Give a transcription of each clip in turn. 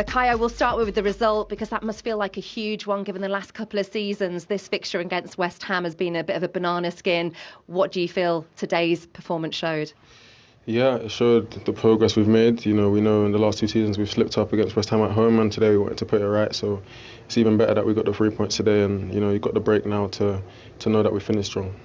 Bukayo, we'll start with the result because that must feel like a huge one given the last couple of seasons. This fixture against West Ham has been a bit of a banana skin. What do you feel today's performance showed? Yeah, it showed the progress we've made. We know in the last 2 seasons we've slipped up against West Ham at home, and today we wanted to put it right. So it's even better that we got the 3 points today, and you've got the break now to know that we finished strong.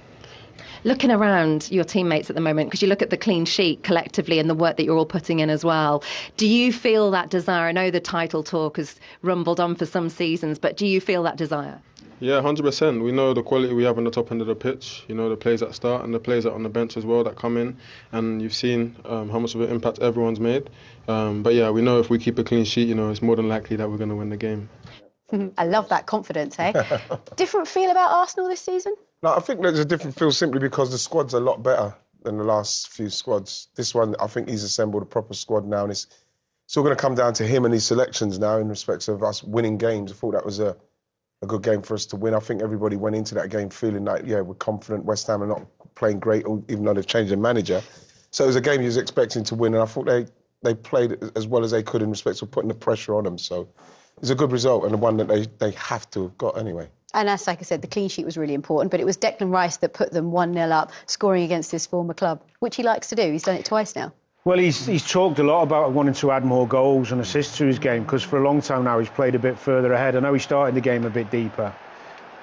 Looking around your teammates at the moment, because you look at the clean sheet collectively and the work that you're all putting in as well, do you feel that desire? I know the title talk has rumbled on for some seasons, but do you feel that desire? Yeah, 100%. We know the quality we have on the top end of the pitch, the players that start and the players that are on the bench as well that come in, and you've seen how much of an impact everyone's made. But yeah, we know if we keep a clean sheet, it's more than likely that we're going to win the game. I love that confidence, eh? Different feel about Arsenal this season? No, I think there's a different feel simply because the squad's a lot better than the last few squads. This one, I think he's assembled a proper squad now, and it's all going to come down to him and his selections now in respect of us winning games. I thought that was a good game for us to win. I think everybody went into that game feeling like, yeah, we're confident. West Ham are not playing great, even though they've changed their manager. So it was a game he was expecting to win, and I thought they played as well as they could in respect of putting the pressure on them. So it's a good result, and the one that they have to have got anyway. And as like I said, the clean sheet was really important, but it was Declan Rice that put them 1-0 up, scoring against his former club, which he likes to do. He's done it twice now. Well, he's talked a lot about wanting to add more goals and assists to his game, because for a long time now he's played a bit further ahead. I know he started the game a bit deeper,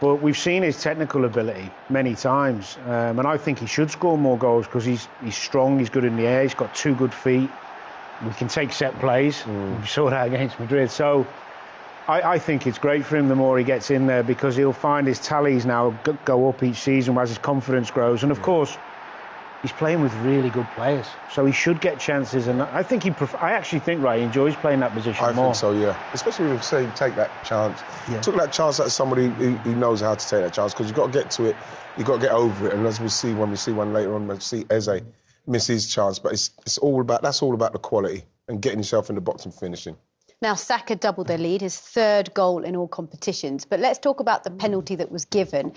but we've seen his technical ability many times, and I think he should score more goals because he's strong, he's good in the air, he's got 2 good feet. We can take set plays. We saw that against Madrid. So I think it's great for him the more he gets in there, because he'll find his tallies now go up each season as his confidence grows. And of course, he's playing with really good players, so he should get chances. And I think I actually think he enjoys playing that position more. I think so, yeah. Especially if say take that chance. Yeah. Took that chance at somebody who knows how to take that chance, because you've got to get to it, you've got to get over it. And as we see when we see one later on, we'll see Eze miss his chance. But that's all about the quality and getting yourself in the box and finishing. Now, Saka doubled their lead, his 3rd goal in all competitions. But let's talk about the penalty that was given,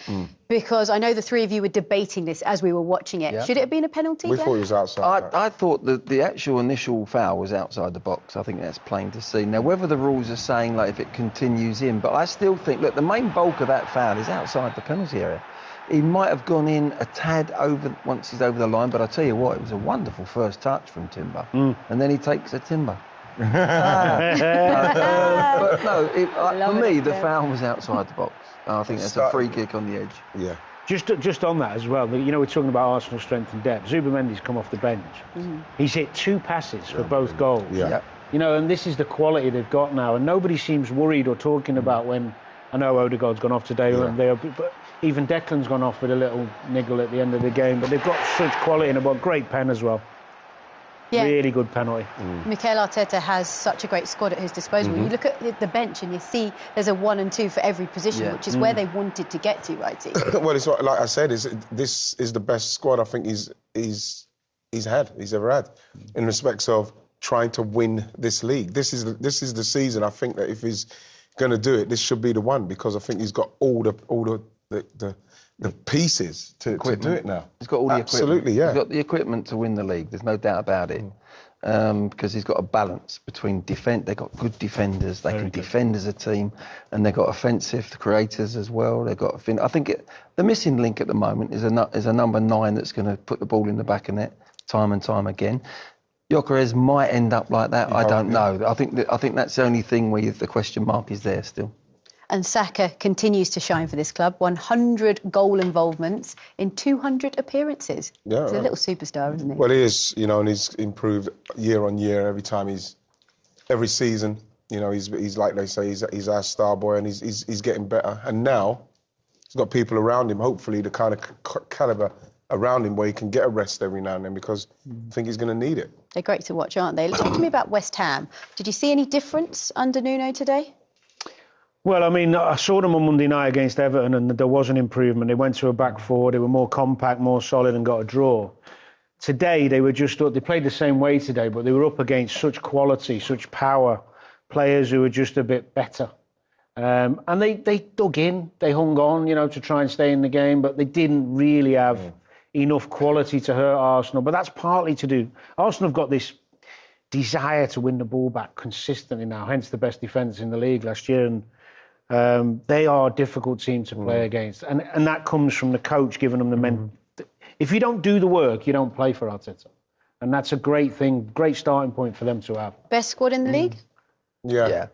because I know the 3 of you were debating this as we were watching it. Should it have been a penalty? We thought it was outside. I thought that the actual initial foul was outside the box. I think that's plain to see. Now, whether the rules are saying if it continues in, but I still think, look, the main bulk of that foul is outside the penalty area. He might have gone in a tad over once he's over the line, but I tell you what, it was a wonderful first touch from Timber, and then he takes a Timber. But no, for me, the foul was outside the box. I think that's a free kick on the edge. Yeah. Just on that as well, we're talking about Arsenal strength and depth. Zubimendi's come off the bench. He's hit 2 passes for both goals. Yeah. And this is the quality they've got now, and nobody seems worried or talking about when. I know Odegaard's gone off today, but even Declan's gone off with a little niggle at the end of the game. But they've got such quality and a great pen as well. Yeah. Really good penalty. Mikel Arteta has such a great squad at his disposal. You look at the bench and you see there's a 1 and 2 for every position, which is where they wanted to get to, right? Well, it's like I said, this is the best squad I think he's ever had, in respects of trying to win this league. This is the season. I think that if he's going to do it, this should be the one, because I think he's got all the pieces to do it now. He's got all the equipment. Absolutely, yeah. He's got the equipment to win the league. There's no doubt about it. Because he's got a balance between defence. They've got good defenders. They can defend as a team, and they've got offensive creators as well. They've got. I think the missing link at the moment is a number 9 that's going to put the ball in the back of net time and time again. Gyökeres might end up like that. I don't know. I think that's the only thing where the question mark is there still. And Saka continues to shine for this club. 100 goal involvements in 200 appearances. Yeah, he's a little superstar, isn't he? Well, he is, and he's improved year on year. Every season, he's like they say, he's our star boy, and he's getting better. And now he's got people around him, hopefully the kind of calibre around him where he can get a rest every now and then, because I think he's going to need it. They're great to watch, aren't they? Talk to me about West Ham. Did you see any difference under Nuno today? Well, I saw them on Monday night against Everton, and there was an improvement. They went to a back 4, they were more compact, more solid, and got a draw. Today, they played the same way today, but they were up against such quality, such power, players who were just a bit better. And they dug in, they hung on, to try and stay in the game, but they didn't really have enough quality to hurt Arsenal. But that's partly to do. Arsenal have got this desire to win the ball back consistently now, hence the best defence in the league last year. And they are a difficult team to play against. And that comes from the coach giving them the men. If you don't do the work, you don't play for Arteta. And that's a great thing, great starting point for them to have. Best squad in the league? Yeah.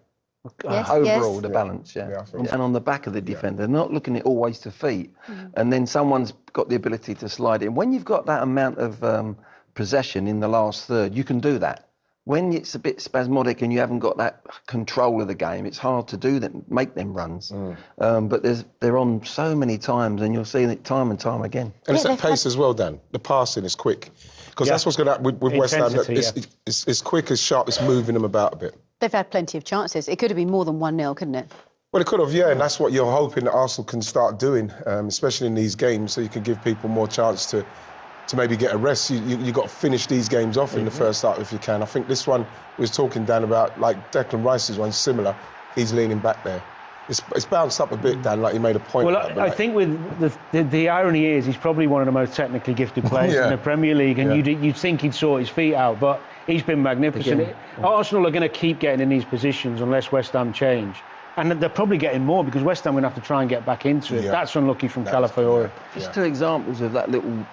Yes, Overall, yes. the balance, I think so. and on the back of the defender, they're not looking at always to feet, and then someone's got the ability to slide in. When you've got that amount of possession in the last third, you can do that. When it's a bit spasmodic and you haven't got that control of the game, it's hard to do that, make them runs. But they're on so many times, and you'll see it time and time again. And it's at pace as well, Dan. The passing is quick. Because that's what's going to happen with West Ham. It's quick, it's sharp, it's moving them about a bit. They've had plenty of chances. It could have been more than 1-0, couldn't it? Well, it could have, yeah, and that's what you're hoping that Arsenal can start doing, especially in these games, so you can give people more chance to maybe get a rest. You've got to finish these games off in the first half if you can. I think this one we was talking, Dan, about, like Declan Rice's one, similar. He's leaning back there. It's bounced up a bit, Dan, like you made a point. Well, about, I think with the irony is he's probably one of the most technically gifted players in the Premier League, and you'd think he'd sort his feet out, but he's been magnificent. Arsenal are going to keep getting in these positions unless West Ham change. And they're probably getting more because West Ham will have to try and get back into it. That's unlucky from Calafiori. Just two examples of that little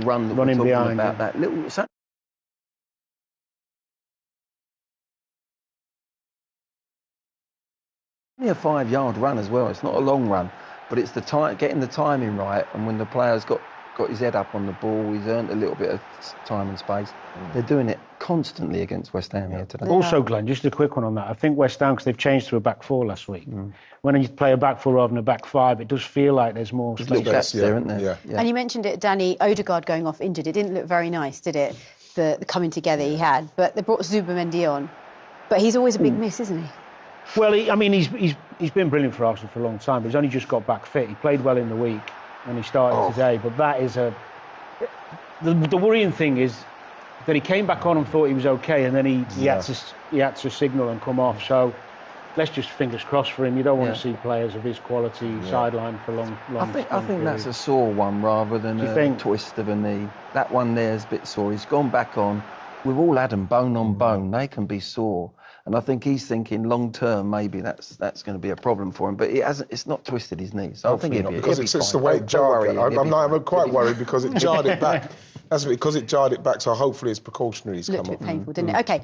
run that Running we're talking behind, about. That little. Only a 5-yard run as well. It's not a long run, but it's the time, getting the timing right, and when the player's got his head up on the ball, he's earned a little bit of time and space. They're doing it constantly against West Ham here today. Also, Glenn, just a quick one on that. I think West Ham, because they've changed to a back four last week. When you play a back four rather than a back five, it does feel like there's more space. Little gaps there, isn't there? Yeah. And you mentioned it, Danny, Odegaard going off injured. It didn't look very nice, did it? The coming together he had. But they brought Zubimendi on. But he's always a big miss, isn't he? Well, he's been brilliant for Arsenal for a long time, but he's only just got back fit. He played well in the week and he started today. But that is the worrying thing is that he came back on and thought he was okay, and then he had to signal and come off. So let's just fingers crossed for him. You don't want to see players of his quality sidelined for long. I think that's a sore one rather than a twist of a knee. That one there is a bit sore. He's gone back on. We've all had them bone on bone. They can be sore. And I think he's thinking long term maybe that's going to be a problem for him. But it's not twisted his knee. So I think he'll be because it's the way it jarred. I'm quite worried because it jarred it back. That's because it jarred it back. So hopefully it's precautionary. Looked a bit painful, didn't it? Okay.